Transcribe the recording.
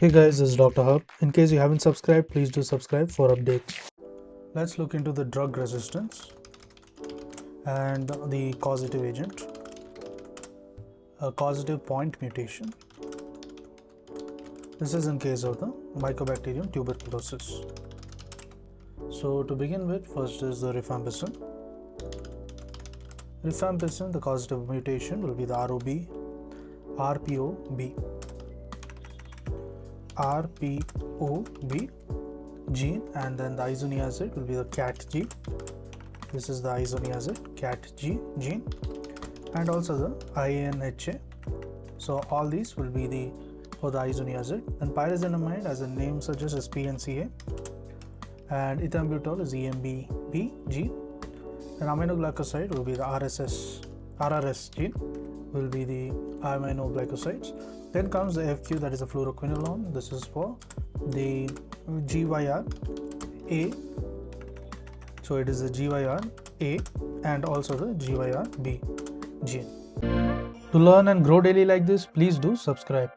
Hey guys, this is Dr. Hub. In case you haven't subscribed, please do subscribe for updates. Let's look into the drug resistance and the causative agent. A causative point mutation. This is in case of the Mycobacterium tuberculosis. So to begin with, first is the rifampicin. Rifampicin, the causative mutation will be the RPOB gene, and then the isoniazid will be the CAT-G. This is the isoniazid CAT-G gene, and also the INHA. So all these will be for the isoniazid, and pyrazinamide, as the name suggests, is PNCA, and ethambutol is EMBB and aminoglycoside will be the RRS gene, will be the aminoglycosides. Then comes the FQ, that is the fluoroquinolone. This is for the GYRA. So it is the GYRA and also the GYRB gene. To learn and grow daily like this, please do subscribe.